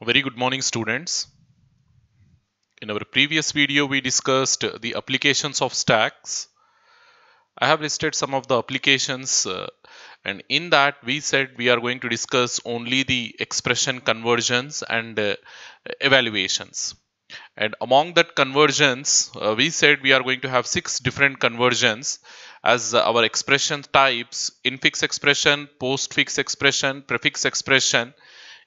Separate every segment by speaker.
Speaker 1: Very good morning, students. In our previous video, we discussed the applications of stacks. I have listed some of the applications, and in that, we said we are going to discuss only the expression conversions and evaluations. And among that conversions, we said we are going to have 6 different conversions as our expression types: infix expression, postfix expression, prefix expression.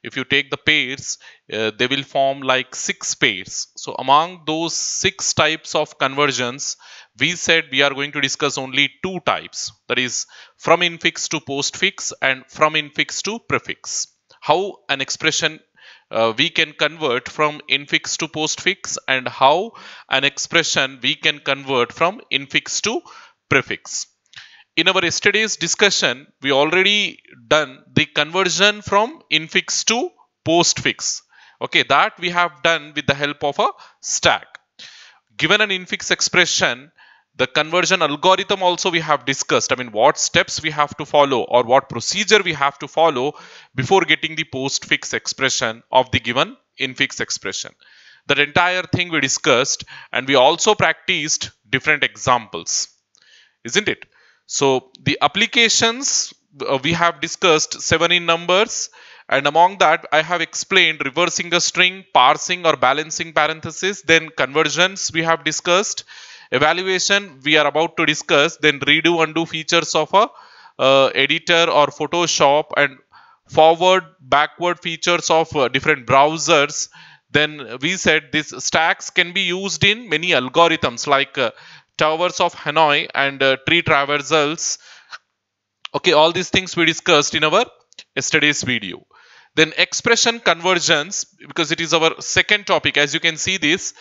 Speaker 1: If you take the pairs, they will form like 6 pairs. So among those 6 types of conversions, we said we are going to discuss only 2 types, that is from infix to postfix and from infix to prefix. How an expression we can convert from infix to postfix, and how an expression we can convert from infix to prefix. In our yesterday's discussion, we already done the conversion from infix to postfix. Okay, that we have done with the help of a stack. Given an infix expression, the conversion algorithm also we have discussed. I mean, what steps we have to follow or what procedure we have to follow before getting the postfix expression of the given infix expression. That entire thing we discussed, and we also practiced different examples, isn't it? So the applications we have discussed 7 in numbers, and among that I have explained reversing a string, parsing or balancing parenthesis, then conversions we have discussed, evaluation we are about to discuss, then redo undo features of a editor or Photoshop, and forward backward features of different browsers. Then we said these stacks can be used in many algorithms like towers of Hanoi and tree traversals. Okay, all these things we discussed in our yesterday's video. Then expression conversions, because it is our second topic. As you can see this,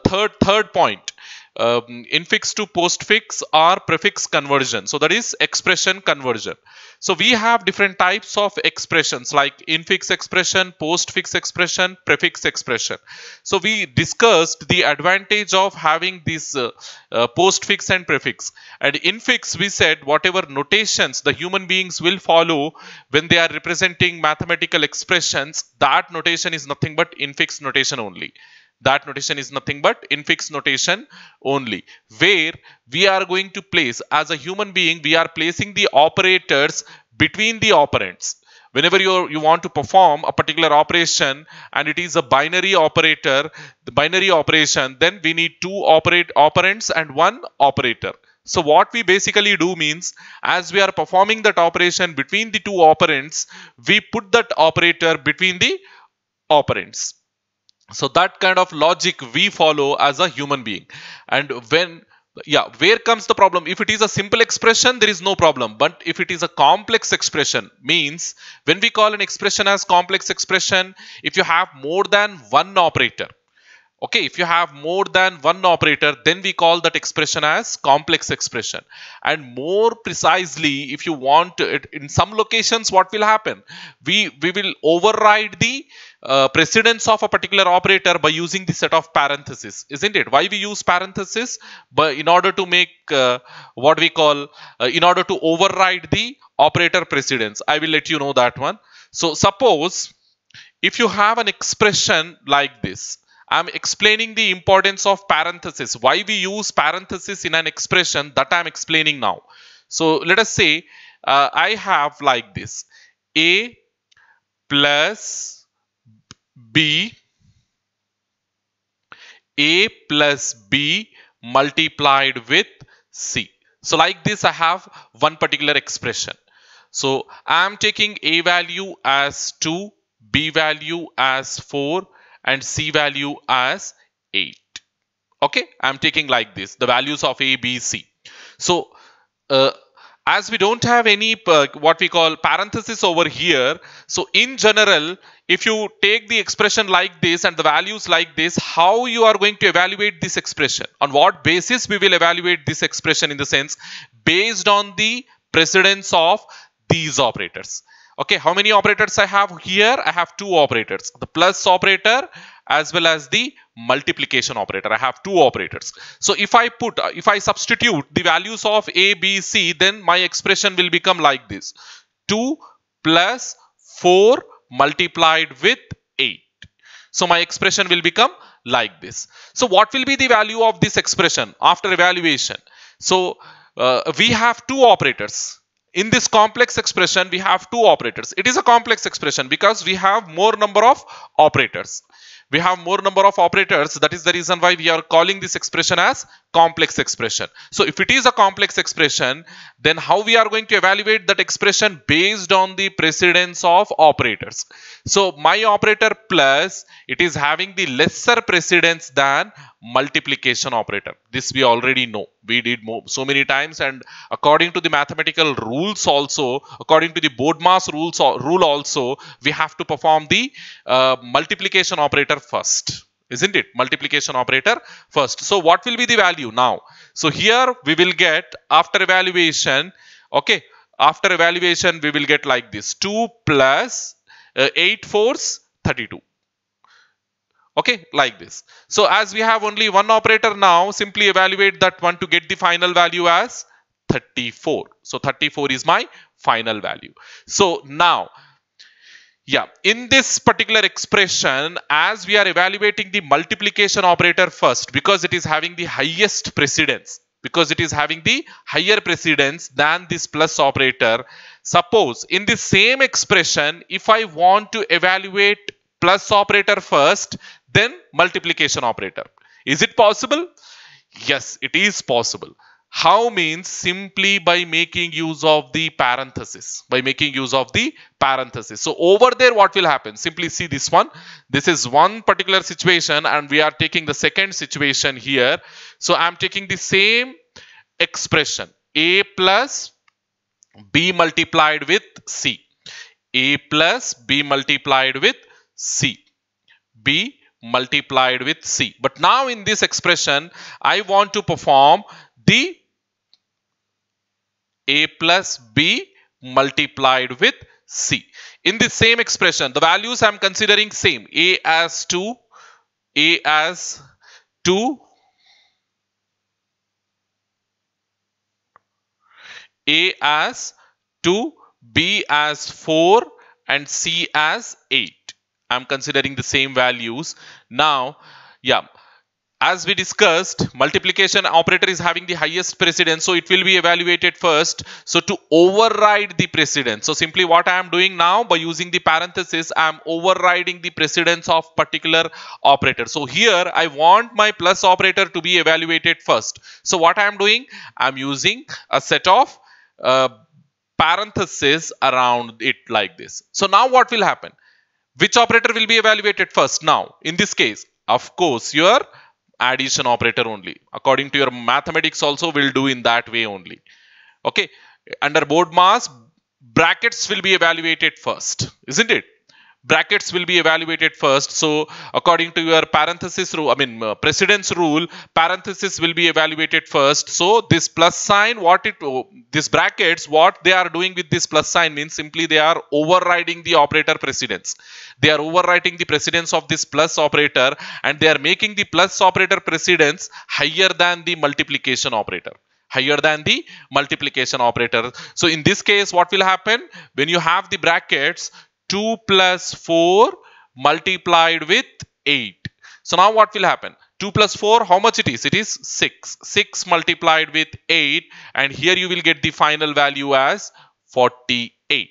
Speaker 1: third point, infix to postfix or prefix conversion. So that is expression conversion. So we have different types of expressions like infix expression, postfix expression, prefix expression. So we discussed the advantage of having this postfix and prefix. And infix, we said whatever notations the human beings will follow when they are representing mathematical expressions, that notation is nothing but infix notation only. That notation is nothing but infix notation only, where we are going to place, as a human being, we are placing the operators between the operands. Whenever you want to perform a particular operation and it is a binary operator, the binary operation, then we need two operands and one operator. So what we basically do means, as we are performing that operation between the two operands, we put that operator between the operands. So that kind of logic we follow as a human being. And where comes the problem? If it is a simple expression, there is no problem. But if it is a complex expression, means when we call an expression as complex expression, if you have more than one operator, okay, if you have more than one operator, then we call that expression as complex expression. And more precisely, if you want it, in some locations, what will happen? We will override the precedence of a particular operator by using the set of parentheses, isn't it? Why we use parentheses? But in order to make what we call, in order to override the operator precedence. I will let you know that one. So suppose if you have an expression like this, I'm explaining the importance of parenthesis. Why we use parenthesis in an expression, that I'm explaining now. So let us say I have like this: A plus B, A plus B multiplied with C. So like this, I have one particular expression. So I am taking A value as 2, B value as 4, and C value as 8. Okay, I'm taking like this, the values of A, B, C. So as we don't have any what we call parenthesis over here, so in general, if you take the expression like this and the values like this, how you are going to evaluate this expression? On what basis we will evaluate this expression? In the sense, based on the precedence of these operators. Okay, how many operators I have here? I have two operators, the plus operator as well as the multiplication operator. I have two operators. So if I substitute the values of A, B, C, then my expression will become like this: 2 plus 4 multiplied with 8. So my expression will become like this. So what will be the value of this expression after evaluation? So we have two operators. In this complex expression, we have two operators. It is a complex expression because we have more number of operators. We have more number of operators. That is the reason why we are calling this expression as complex expression. So if it is a complex expression, then how we are going to evaluate that expression? Based on the precedence of operators. So my operator plus, it is having the lesser precedence than multiplication operator. This we already know. We did so many times, and according to the mathematical rules also, according to the BODMAS rule also, we have to perform the multiplication operator first. Isn't it? Multiplication operator first. So what will be the value now? So here we will get, after evaluation, okay, after evaluation we will get like this: 2 plus 8 fours 32. Okay, like this. So as we have only one operator now, simply evaluate that one to get the final value as 34. So 34 is my final value. So now, yeah, in this particular expression, as we are evaluating the multiplication operator first, because it is having the highest precedence, because it is having the higher precedence than this plus operator. Suppose in the same expression, if I want to evaluate plus operator first, then multiplication operator. Is it possible? Yes, it is possible. How? Means simply by making use of the parenthesis. By making use of the parenthesis. So over there what will happen? Simply see this one. This is one particular situation and we are taking the second situation here. So I am taking the same expression. A plus B multiplied with C. A plus B multiplied with C. B multiplied with C. But now in this expression, I want to perform the A plus B multiplied with C. In the same expression, the values I am considering same. A as 2, A as 2, A as 2, B as 4 and C as 8. I am considering the same values. Now, yeah, as we discussed, multiplication operator is having the highest precedence, so it will be evaluated first. So to override the precedence, so simply what I am doing now, by using the parenthesis, I am overriding the precedence of particular operator. So here I want my plus operator to be evaluated first. So what I am doing, I am using a set of parentheses around it like this. So now what will happen? Which operator will be evaluated first now? In this case, of course, your addition operator only. According to your mathematics also will do in that way only. Okay. Under BODMAS, brackets will be evaluated first. Isn't it? Brackets will be evaluated first. So according to your parenthesis rule, precedence rule, parenthesis will be evaluated first. So this plus sign, this brackets, what they are doing with this plus sign means simply they are overriding the operator precedence. They are overwriting the precedence of this plus operator and they are making the plus operator precedence higher than the multiplication operator. Higher than the multiplication operator. So in this case, what will happen? When you have the brackets, 2 plus 4 multiplied with 8. So now what will happen? 2 plus 4, how much it is? It is 6. 6 multiplied with 8 and here you will get the final value as 48.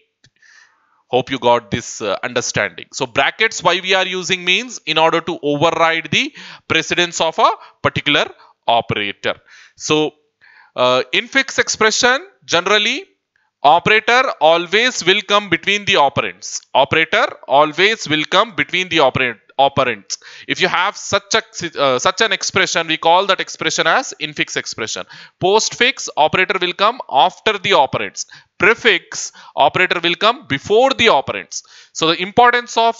Speaker 1: Hope you got this understanding. So brackets, why we are using means in order to override the precedence of a particular operator. So in fixed expression, generally operator always will come between the operands. Operator always will come between the operands. If you have such an expression, we call that expression as infix expression. Postfix, operator will come after the operands. Prefix, operator will come before the operands. So the importance of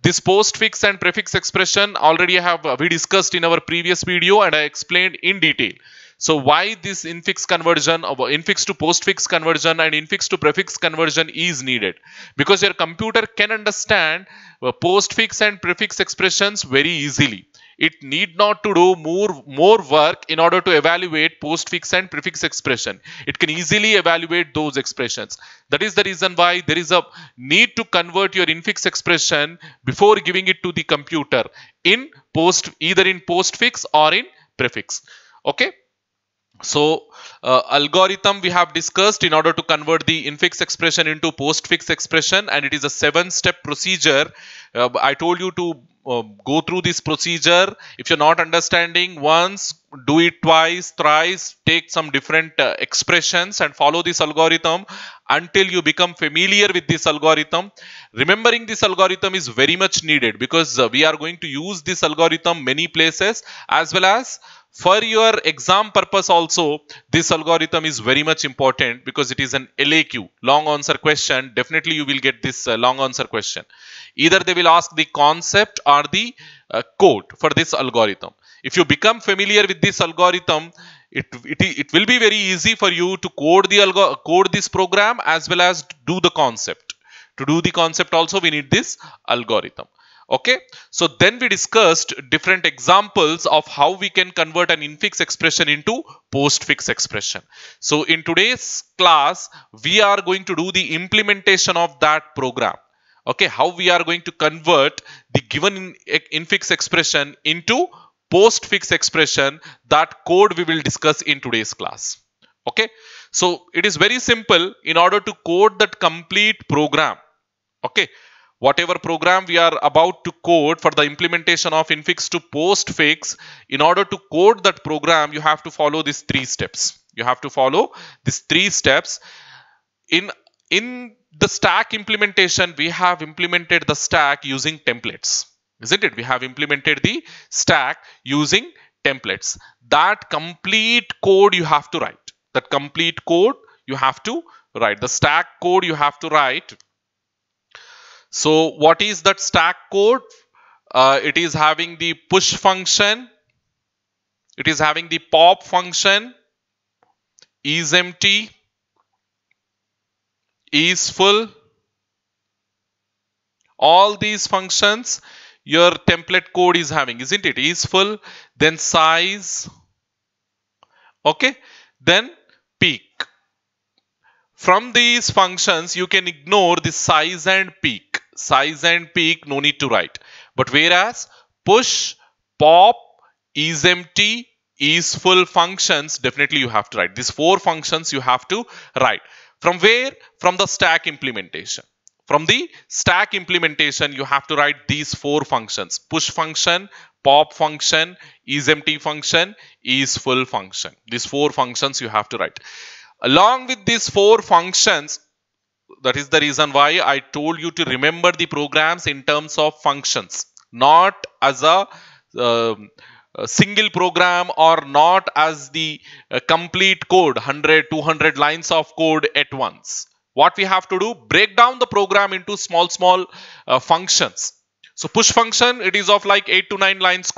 Speaker 1: this postfix and prefix expression already we discussed in our previous video and I explained in detail. So why this infix conversion, infix to postfix conversion and infix to prefix conversion is needed? Because your computer can understand postfix and prefix expressions very easily. It need not to do more work in order to evaluate postfix and prefix expression. It can easily evaluate those expressions. That is the reason why there is a need to convert your infix expression before giving it to the computer in either in postfix or in prefix. Okay. So algorithm we have discussed in order to convert the infix expression into postfix expression, and it is a 7-step procedure. I told you to go through this procedure. If you're not understanding once, do it twice, thrice, take some different expressions and follow this algorithm until you become familiar with this algorithm. Remembering this algorithm is very much needed because we are going to use this algorithm many places, as well as for your exam purpose also. This algorithm is very much important because it is an LAQ, long answer question. Definitely you will get this long answer question. Either they will ask the concept or the code for this algorithm. If you become familiar with this algorithm, it will be very easy for you to code this program as well as do the concept. To do the concept also we need this algorithm. Okay, so then we discussed different examples of how we can convert an infix expression into postfix expression. So in today's class, we are going to do the implementation of that program. Okay, how we are going to convert the given infix expression into postfix expression. That code we will discuss in today's class. Okay, so it is very simple. In order to code that complete program, okay, whatever program we are about to code for the implementation of infix to postfix, in order to code that program, you have to follow these 3 steps. You have to follow these 3 steps. In the stack implementation, we have implemented the stack using templates, isn't it? We have implemented the stack using templates. That complete code you have to write. That complete code you have to write. The stack code you have to write. So what is that stack code? It is having the push function. It is having the pop function, isEmpty, isFull. All these functions your template code is having, isn't it? IsFull, then size, okay, then peak. From these functions, you can ignore the size and peak. Size and peak, no need to write. But whereas push, pop, isEmpty, isFull functions, definitely you have to write. These 4 functions you have to write. From where? From the stack implementation. From the stack implementation, you have to write these 4 functions. Push function, pop function, isEmpty function, isFull function. These 4 functions you have to write. Along with these 4 functions, that is the reason why I told you to remember the programs in terms of functions, not as a single program or not as the complete code, 100, 200 lines of code at once. What we have to do, break down the program into small functions. So push function, it is of like 8 to 9 lines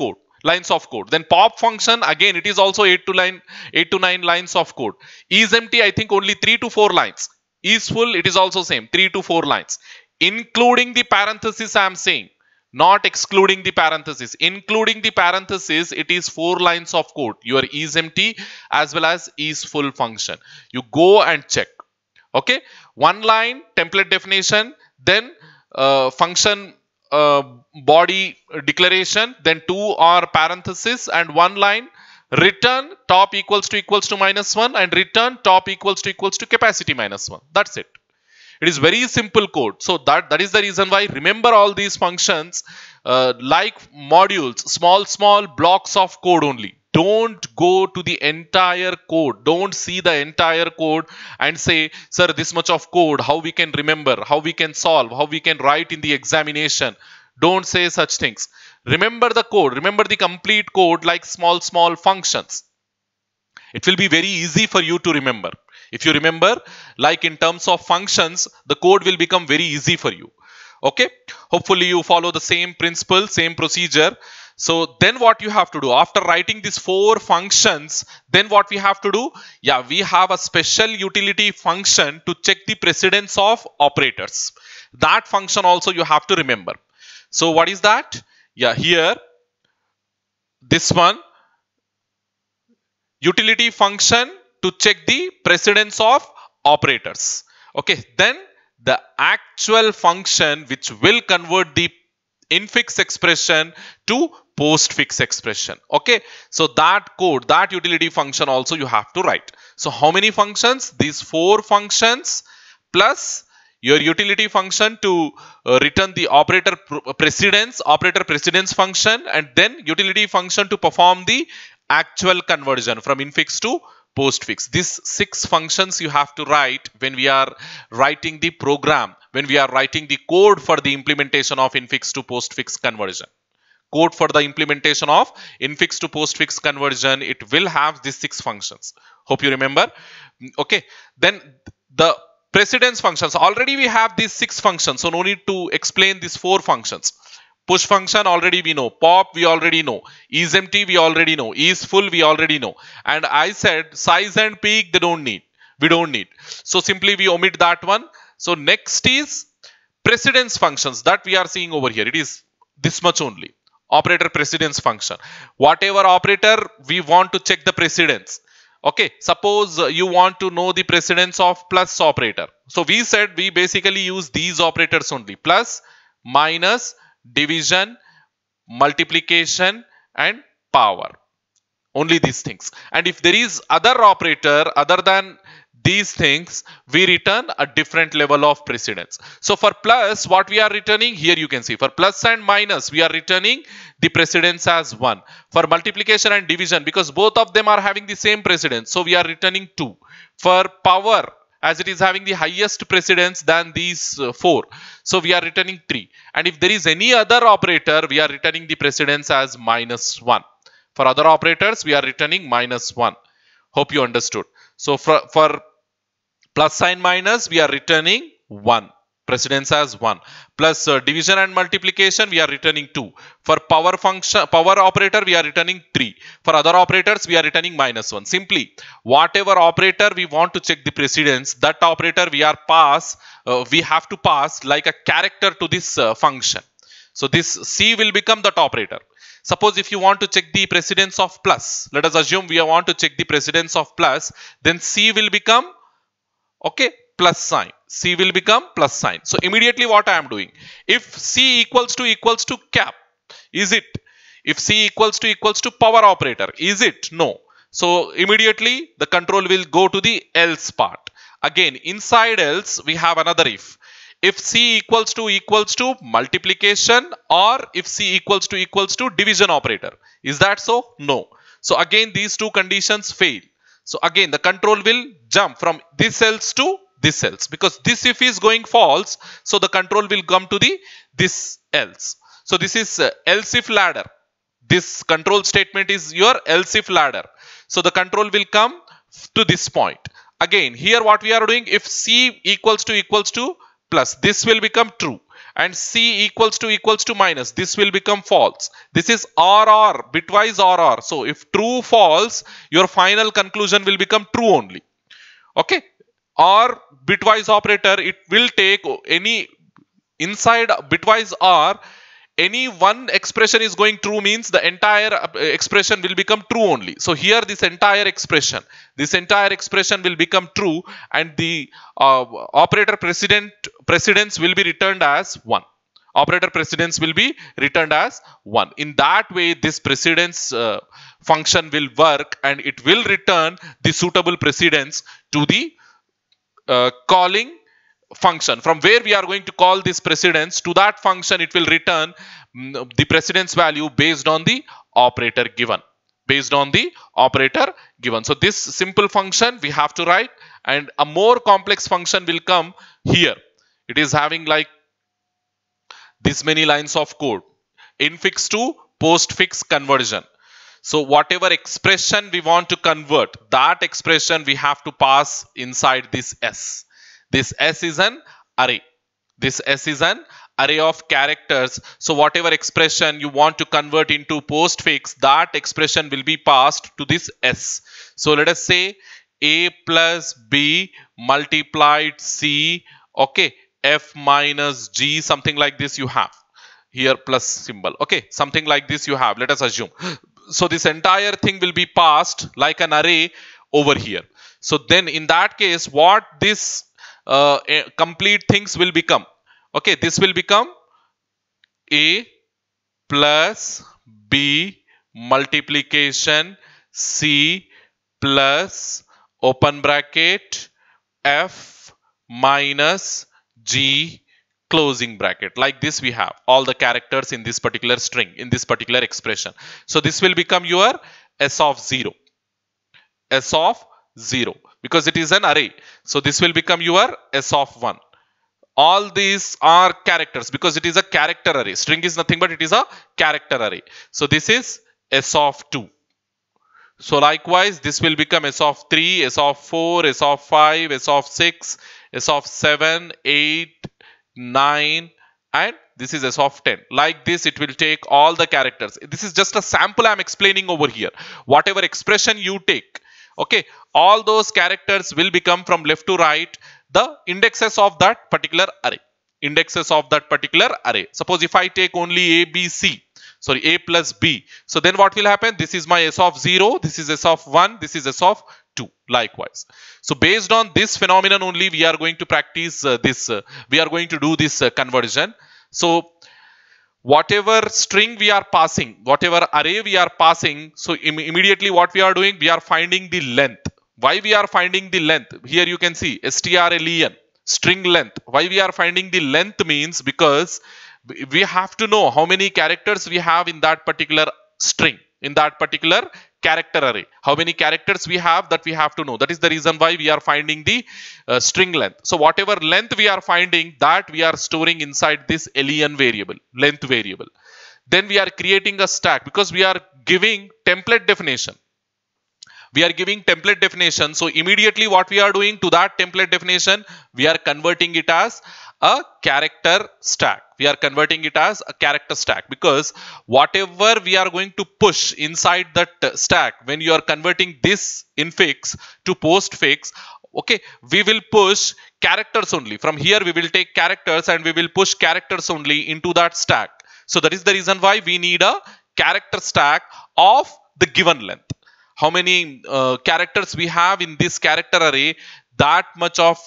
Speaker 1: of code. Then pop function, again it is also 8 to 9 lines of code. isEmpty, I think only 3 to 4 lines. isFull, it is also same, 3 to 4 lines. Including the parenthesis, I am saying, not excluding the parenthesis. Including the parenthesis, it is 4 lines of code. Your isEmpty as well as isFull function. You go and check. Okay, 1 line template definition, then function body declaration, then 2 are parenthesis, and 1 line return top equals to -1 and return top equals to capacity -1. That's it. It is very simple code. So that is the reason why remember all these functions like modules, small blocks of code only. Don't go to the entire code. Don't see the entire code and say, sir, this much of code, how we can remember, how we can solve, how we can write in the examination. Don't say such things. Remember the code. Remember the complete code like small functions. It will be very easy for you to remember. If you remember, like in terms of functions, the code will become very easy for you. Okay. Hopefully you follow the same principle, same procedure. So then what you have to do after writing these 4 functions, then what we have to do? Yeah, we have a special utility function to check the precedence of operators. That function also you have to remember. So what is that? Yeah, here this one, utility function to check the precedence of operators. Okay, then the actual function which will convert the infix expression to postfix expression. Okay, so that code, that utility function also you have to write. So how many functions? These 4 functions plus your utility function to return the operator precedence function, and then utility function to perform the actual conversion from infix to postfix. These 6 functions you have to write when we are writing the program, when we are writing the code for the implementation of infix to postfix conversion. Code for the implementation of infix to postfix conversion, it will have these 6 functions. Hope you remember. Okay, then the precedence functions, already we have these 6 functions, so no need to explain these 4 functions. Push function already we know, pop we already know, is empty we already know, is full we already know, and I said size and peak we don't need, so simply we omit that one. So next is precedence functions that we are seeing over here. It is this much only, operator precedence function. Whatever operator we want to check the precedence. Okay, suppose you want to know the precedence of plus operator. So we said we basically use these operators only: plus, minus, division, multiplication, and power. Only these things. And if there is other operator other than these things, we return a different level of precedence. So for plus, what we are returning here, you can see for plus and minus, we are returning the precedence as 1. For multiplication and division, because both of them are having the same precedence, so we are returning 2. For power, as it is having the highest precedence than these 4, so we are returning 3. And if there is any other operator, we are returning the precedence as minus 1. For other operators, we are returning minus 1. Hope you understood. So for plus sign minus, we are returning 1. Precedence as 1. Plus division and multiplication, we are returning 2. For power operator, we are returning 3. For other operators, we are returning minus 1. Simply, whatever operator we want to check the precedence, that operator we have to pass like a character to this function. So this C will become that operator. Suppose if you want to check the precedence of plus, let us assume we want to check the precedence of plus, then C will become, okay, plus sign. C will become plus sign. So immediately what I am doing, if C equals to cap, is it? If C equals to power operator, is it? No. So immediately the control will go to the else part. Again, inside else we have another if. If C equals to multiplication, or if C equals to division operator. Is that so? No. So again these 2 conditions fail. So again the control will jump from this else to this else, because this if is going false, so the control will come to the this else. So this is else if ladder. This control statement is your else if ladder. So the control will come to this point. Again here what we are doing, if C equals to plus, this will become true, and C equals to minus, this will become false. This is or, bitwise or. So if true false, your final conclusion will become true only. Okay, or bitwise operator, it will take any inside bitwise or, any one expression is going true means the entire expression will become true only. So here this entire expression will become true, and the operator precedence will be returned as 1. Operator precedence will be returned as 1. In that way, this precedence function will work, and it will return the suitable precedence to the calling function. From where we are going to call this precedence, to that function it will return the precedence value based on the operator given. So this simple function we have to write, and a more complex function will come here. It is having like this many lines of code. Infix to postfix conversion. So whatever expression we want to convert, that expression we have to pass inside this S. This S is an array. This S is an array of characters. So whatever expression you want to convert into postfix, that expression will be passed to this S. So let us say A plus B multiplied C, okay, F minus G, something like this you have. Here plus symbol, okay, something like this you have, let us assume. So this entire thing will be passed like an array over here. So then in that case, what this complete things will become? Okay, this will become A plus B multiplication C plus open bracket F minus G closing bracket. Like this we have all the characters in this particular string, in this particular expression. So this will become your S of 0. S of 0 because it is an array. So this will become your S of 1. All these are characters because it is a character array. String is nothing but it is a character array. So this is S of 2. So likewise, this will become S of 3, S of 4, S of 5, S of 6, S of 7, 8, 9, and this is S of 10. Like this, it will take all the characters. This is just a sample I'm explaining over here. Whatever expression you take, okay, all those characters will become from left to right the indexes of that particular array. Indexes of that particular array. Suppose if I take only A, B, C, sorry, A plus B. So then what will happen? This is my S of 0, this is S of 1, this is S of 2. Likewise. So based on this phenomenon only, we are going to practice we are going to do this conversion. So whatever string we are passing, whatever array we are passing, so immediately what we are doing, we are finding the length. Why we are finding the length? Here you can see strlen, string length. Why we are finding the length means because we have to know how many characters we have in that particular string, in that particular character array. How many characters we have, that we have to know. That is the reason why we are finding the string length. So whatever length we are finding, that we are storing inside this len variable, length variable. Then we are creating a stack because we are giving template definition. We are giving template definition. So immediately what we are doing to that template definition, we are converting it as a character stack. We are converting it as a character stack because whatever we are going to push inside that stack, when you are converting this infix to postfix, okay, we will push characters only. From here we will take characters and we will push characters only into that stack. So that is the reason why we need a character stack of the given length. How many characters we have in this character array, that much of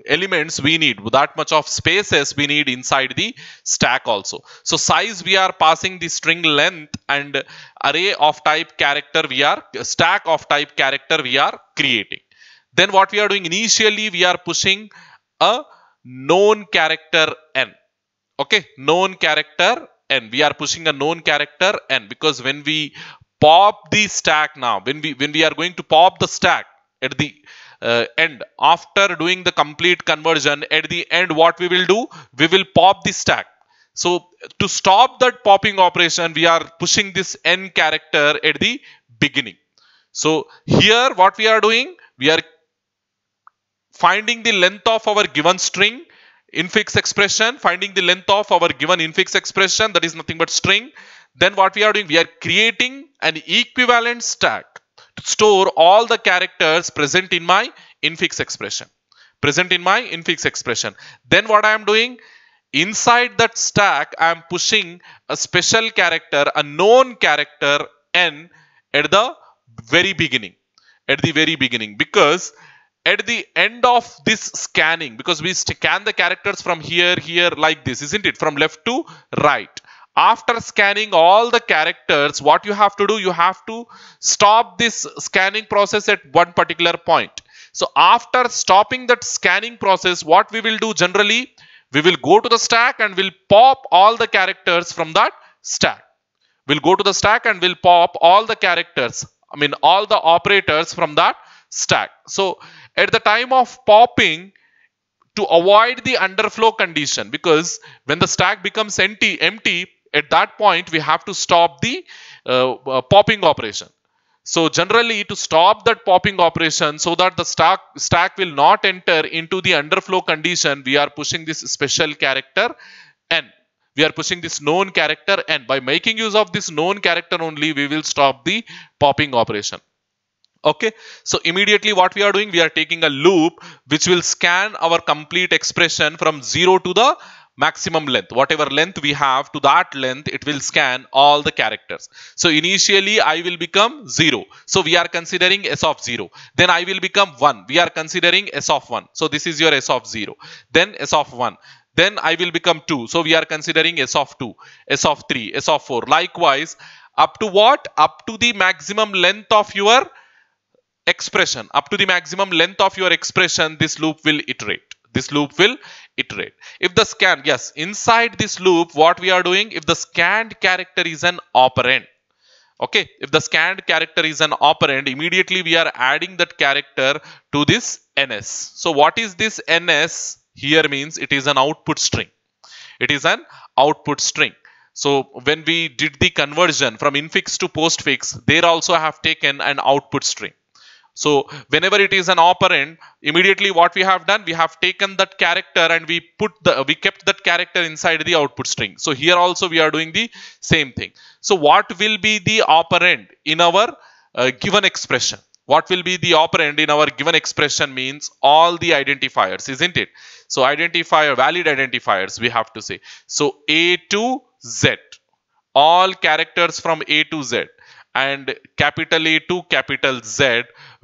Speaker 1: elements we need, that much of spaces we need inside the stack also. So size we are passing the string length, and array of type character we are, stack of type character we are creating. Then what we are doing, initially we are pushing a known character n. Okay, known character n. We are pushing a known character n because when we pop the stack now, when we are going to pop the stack at the end, after doing the complete conversion, at the end what we will do, we will pop the stack. So to stop that popping operation, we are pushing this n character at the beginning. So here what we are doing, we are finding the length of our given string infix expression, finding the length of our given infix expression, that is nothing but string. Then what we are doing, we are creating an equivalent stack to store all the characters present in my infix expression. Present in my infix expression. Then what I am doing, inside that stack, I am pushing a special character, a known character n at the very beginning. At the very beginning. Because at the end of this scanning, because we scan the characters from here, like this, isn't it? From left to right. After scanning all the characters, what you have to do, you have to stop this scanning process at one particular point. So after stopping that scanning process, what we will do generally, we will go to the stack and we'll pop all the characters from that stack. We'll go to the stack and we'll pop all the characters, all the operators from that stack. So at the time of popping, to avoid the underflow condition, because when the stack becomes empty, at that point we have to stop the popping operation. So generally, to stop that popping operation so that the stack will not enter into the underflow condition, we are pushing this special character n. We are pushing this known character n. By making use of this known character only, we will stop the popping operation. Okay, so immediately what we are doing, we are taking a loop which will scan our complete expression from 0 to the maximum length. Whatever length we have, to that length it will scan all the characters. So initially I will become 0. So we are considering S of 0. Then I will become 1. We are considering S of 1. So this is your S of 0. Then S of 1. Then I will become 2. So we are considering S of 2, S of 3, S of 4. Likewise, up to what? Up to the maximum length of your expression. Up to the maximum length of your expression, this loop will iterate. This loop will iterate. If the scan, yes, inside this loop, what we are doing, if the scanned character is an operand, okay, if the scanned character is an operand, immediately we are adding that character to this ns. So what is this ns here? Means it is an output string. It is an output string. So when we did the conversion from infix to postfix, there also have taken an output string. So whenever it is an operand, immediately what we have done, we have taken that character and we kept that character inside the output string. So here also we are doing the same thing. So what will be the operand in our given expression? What will be the operand in our given expression? Means all the identifiers, isn't it? So identifier, valid identifiers, we have to say. So A to Z, all characters from A to Z, and capital A to capital Z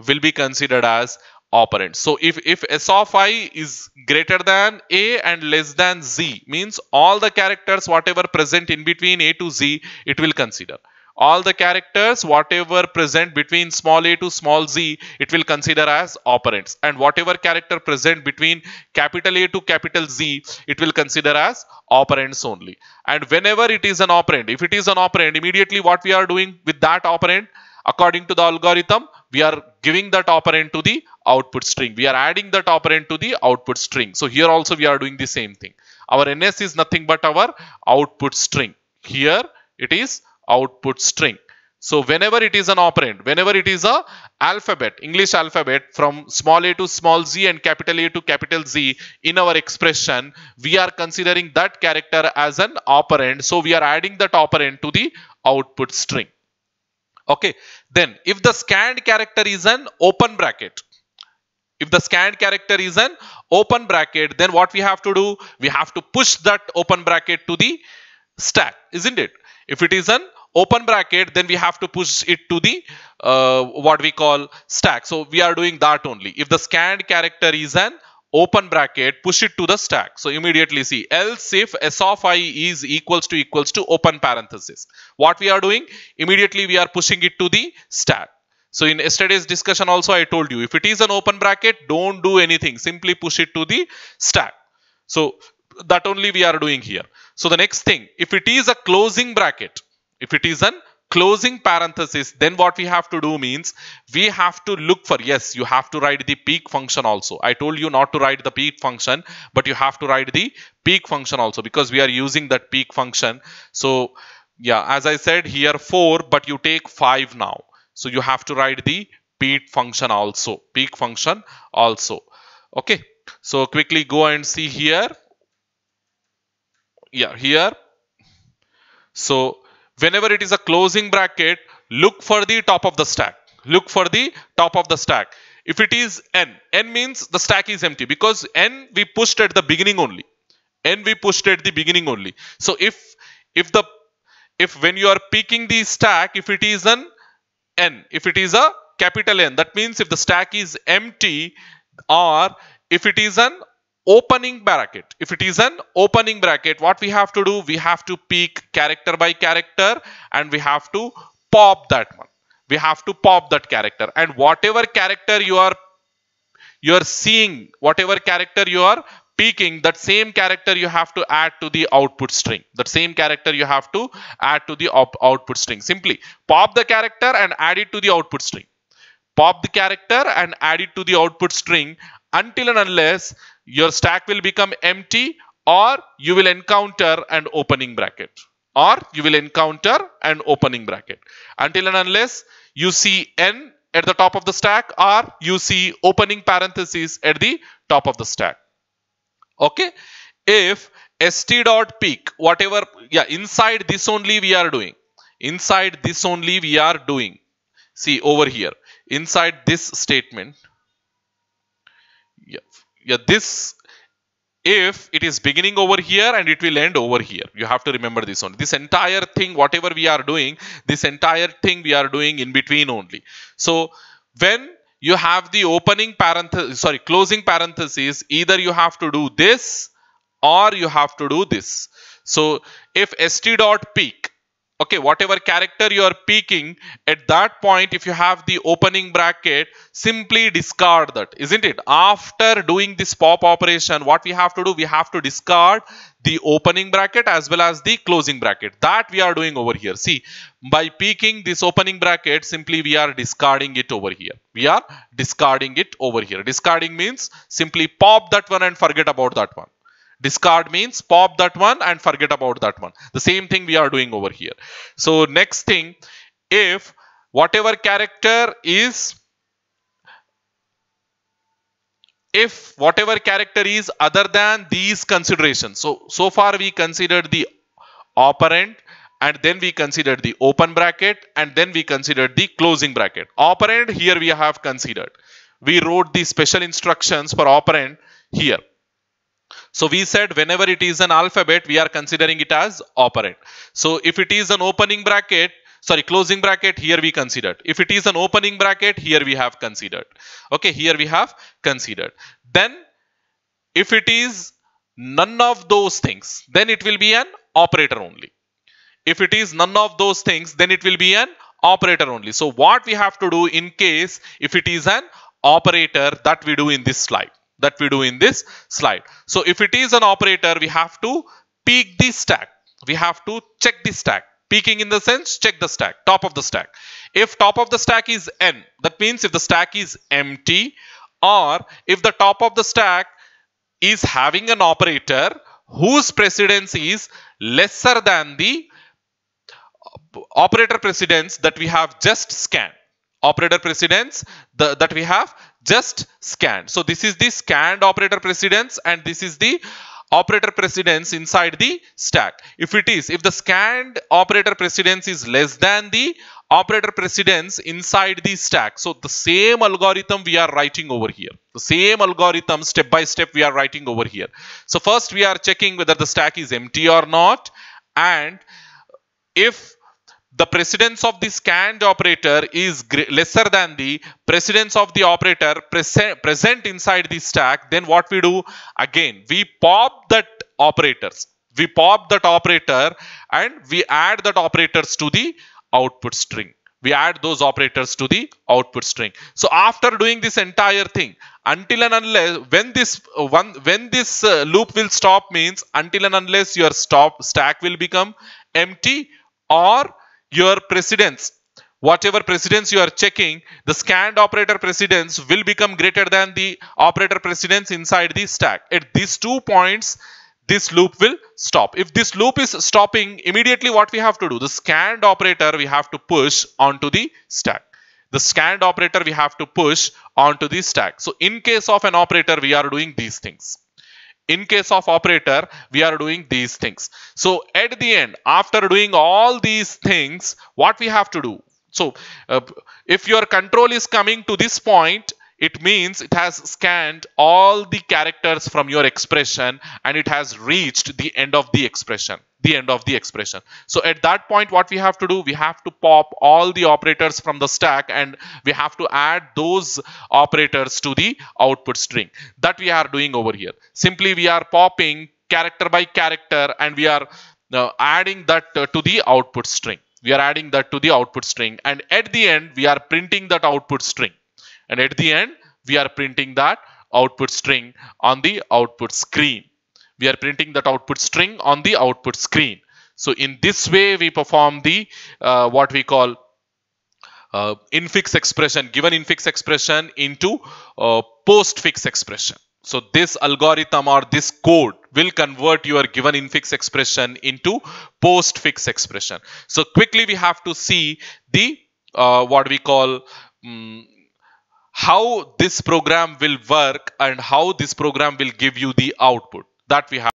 Speaker 1: will be considered as operands. So if S of I is greater than A and less than Z, means all the characters whatever present in between A to Z, it will consider. All the characters whatever present between small a to small z, it will consider as operands. And whatever character present between capital A to capital Z, it will consider as operands only. And whenever it is an operand, if it is an operand, immediately what we are doing with that operand, according to the algorithm, we are giving that operand to the output string. We are adding that operand to the output string. So here also we are doing the same thing. Our ns is nothing but our output string. Here it is output string. So whenever it is an operand, whenever it is a alphabet, English alphabet from small a to small z and capital A to capital Z in our expression, we are considering that character as an operand. So we are adding that operand to the output string. Okay. Then if the scanned character is an open bracket, if the scanned character is an open bracket, then what we have to do? We have to push that open bracket to the stack, isn't it? If it is an open bracket, then we have to push it to the what we call stack. So we are doing that only. If the scanned character is an open bracket, push it to the stack. So immediately see, else if s of I is equals to open parenthesis, what we are doing? Immediately we are pushing it to the stack. So in yesterday's discussion also I told you, if it is an open bracket, don't do anything, simply push it to the stack. So that only we are doing here. So the next thing, if it is a closing bracket, if it is an closing parenthesis, then what we have to do means we have to look for, yes, you have to write the peek function also. I told you not to write the peek function, but you have to write the peek function also because we are using that peek function. So yeah, as I said here 4, but you take 5 now. So you have to write the peek function also, peek function also. Okay. So quickly go and see here. Yeah, here. So whenever it is a closing bracket, look for the top of the stack. Look for the top of the stack. If it is n, n means the stack is empty because n we pushed at the beginning only. N we pushed at the beginning only. So if when you are picking the stack, if it is an n, if it is a capital N, that means if the stack is empty, or if it is an opening bracket, if it is an opening bracket, what we have to do? We have to pick character by character and we have to pop that one. We have to pop that character, and whatever character you are seeing, whatever character you are picking, that same character you have to add to the output string. That same character you have to add to the output string. Simply pop the character and add it to the output string. Pop the character and add it to the output string until and unless your stack will become empty or you will encounter an opening bracket. Or you will encounter an opening bracket. Until and unless you see n at the top of the stack or you see opening parenthesis at the top of the stack. Okay. If st.peek, whatever, yeah, inside this only we are doing. Inside this only we are doing. See over here. Inside this statement, yeah, this if it is beginning over here and it will end over here. You have to remember this only. This entire thing, whatever we are doing, this entire thing we are doing in between only. So when you have the closing parenthesis, either you have to do this or you have to do this. So if st dot peak, okay, whatever character you are peaking, at that point, if you have the opening bracket, simply discard that, isn't it? After doing this pop operation, what we have to do, we have to discard the opening bracket as well as the closing bracket. That we are doing over here. See, by peaking this opening bracket, simply we are discarding it over here. We are discarding it over here. Discarding means simply pop that one and forget about that one. Discard means pop that one and forget about that one. The same thing we are doing over here. So next thing, if whatever character is other than these considerations. So far we considered the operand, and then we considered the open bracket, and then we considered the closing bracket. Operand here we have considered. We wrote the special instructions for operand here. So we said whenever it is an alphabet, we are considering it as operand. So if it is an closing bracket, here we considered. If it is an opening bracket, here we have considered. Okay, here we have considered. Then if it is none of those things, then it will be an operator only. If it is none of those things, then it will be an operator only. So what we have to do in case if it is an operator, that we do in this slide. So if it is an operator, we have to peek the stack. We have to check the stack. Peeking in the sense, check the stack, top of the stack. If top of the stack is n, that means if the stack is empty, or if the top of the stack is having an operator whose precedence is lesser than the operator precedence that we have just scanned. Operator precedence that we have just scanned. So this is the scanned operator precedence, and this is the operator precedence inside the stack. If the scanned operator precedence is less than the operator precedence inside the stack, so the same algorithm we are writing over here. The same algorithm step by step we are writing over here. So first we are checking whether the stack is empty or not, and if the precedence of the scanned operator is lesser than the precedence of the operator present inside the stack, then what we do, again we pop that operators. We pop that operator and we add that operators to the output string. We add those operators to the output string. So after doing this entire thing, until and unless when this loop will stop, means until and unless your stack will become empty, or your precedence, whatever precedence you are checking, the scanned operator precedence will become greater than the operator precedence inside the stack. At these 2 points, this loop will stop. If this loop is stopping, immediately what we have to do, the scanned operator we have to push onto the stack. The scanned operator we have to push onto the stack. So in case of an operator, we are doing these things. In case of operator, we are doing these things. So at the end, after doing all these things, what we have to do? So if your control is coming to this point, it means it has scanned all the characters from your expression and it has reached the end of the expression. So at that point, what we have to do, we have to pop all the operators from the stack and we have to add those operators to the output string. That we are doing over here. Simply we are popping character by character and we are adding that to the output string. And at the end, we are printing that output string. On the output screen. So in this way, we perform the what we call infix expression, given infix expression into postfix expression. So this algorithm or this code will convert your given infix expression into postfix expression. So quickly we have to see the what we call how this program will work and how this program will give you the output. That we have